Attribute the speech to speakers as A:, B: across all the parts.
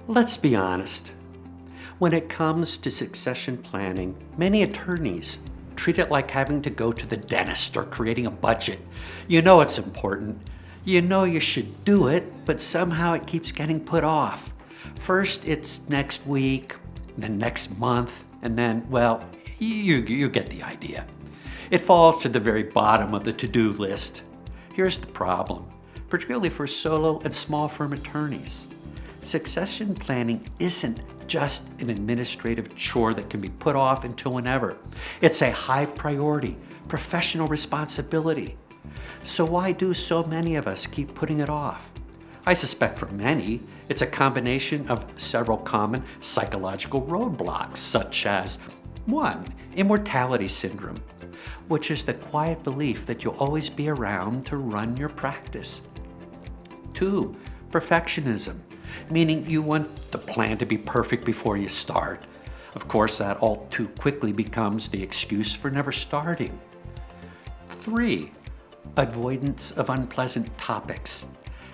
A: Let's be honest. When it comes to succession planning, many attorneys treat it like having to go to the dentist or creating a budget. You know it's important. You know you should do it, but somehow it keeps getting put off. First it's next week, then next month, and then, well, you get the idea. It falls to the very bottom of the to-do list. Here's the problem, particularly for solo and small firm attorneys. Succession planning isn't just an administrative chore that can be put off until whenever. It's a high priority, professional responsibility. So why do so many of us keep putting it off? I suspect for many, it's a combination of several common psychological roadblocks, such as 1. Immortality syndrome, which is the quiet belief that you'll always be around to run your practice. 2. Perfectionism, meaning you want the plan to be perfect before you start. Of course, that all too quickly becomes the excuse for never starting. 3. Avoidance of unpleasant topics.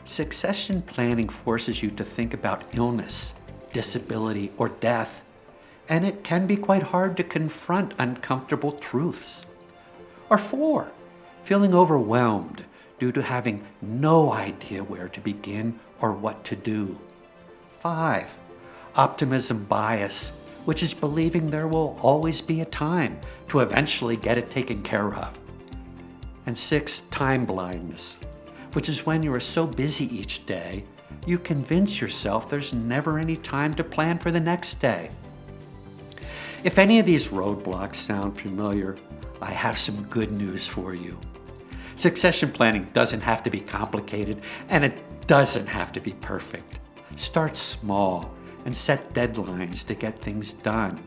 A: Succession planning forces you to think about illness, disability, or death, and it can be quite hard to confront uncomfortable truths. Or 4. Feeling overwhelmed due to having no idea where to begin or what to do. 5. Optimism bias, which is believing there will always be a time to eventually get it taken care of. And 6. Time blindness, which is when you are so busy each day, you convince yourself there's never any time to plan for the next day. If any of these roadblocks sound familiar, I have some good news for you. Succession planning doesn't have to be complicated, and it doesn't have to be perfect. Start small and set deadlines to get things done.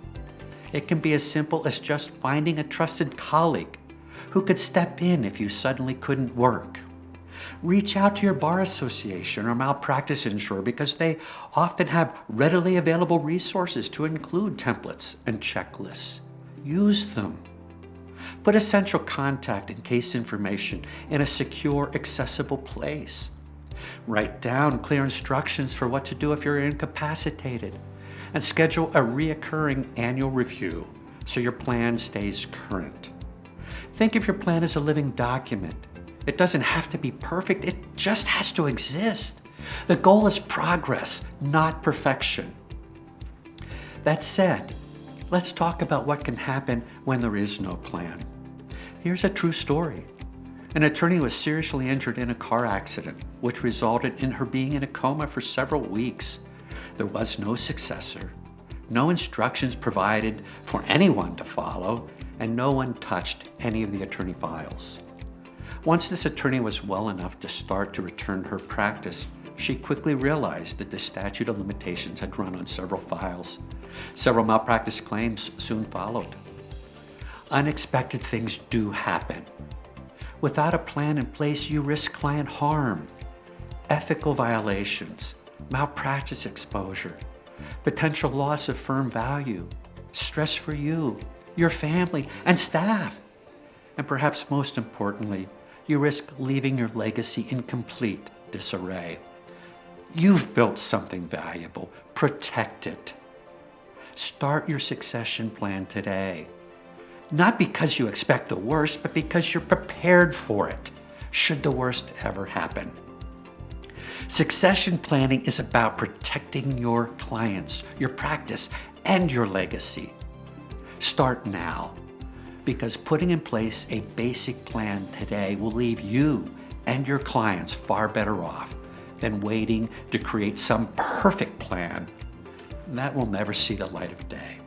A: It can be as simple as just finding a trusted colleague who could step in if you suddenly couldn't work. Reach out to your bar association or malpractice insurer because they often have readily available resources to include templates and checklists. Use them. Put essential contact and case information in a secure, accessible place. Write down clear instructions for what to do if you're incapacitated, and schedule a reoccurring annual review so your plan stays current. Think of your plan as a living document. It doesn't have to be perfect, it just has to exist. The goal is progress, not perfection. That said, let's talk about what can happen when there is no plan. Here's a true story. An attorney was seriously injured in a car accident, which resulted in her being in a coma for several weeks. There was no successor, no instructions provided for anyone to follow, and no one touched any of the attorney files. Once this attorney was well enough to start to return her practice, she quickly realized that the statute of limitations had run on several files. Several malpractice claims soon followed. Unexpected things do happen. Without a plan in place, you risk client harm, ethical violations, malpractice exposure, potential loss of firm value, stress for you, your family, and staff. And perhaps most importantly, you risk leaving your legacy in complete disarray. You've built something valuable. Protect it. Start your succession plan today. Not because you expect the worst, but because you're prepared for it, should the worst ever happen. Succession planning is about protecting your clients, your practice, and your legacy. Start now, because putting in place a basic plan today will leave you and your clients far better off than waiting to create some perfect plan that will never see the light of day.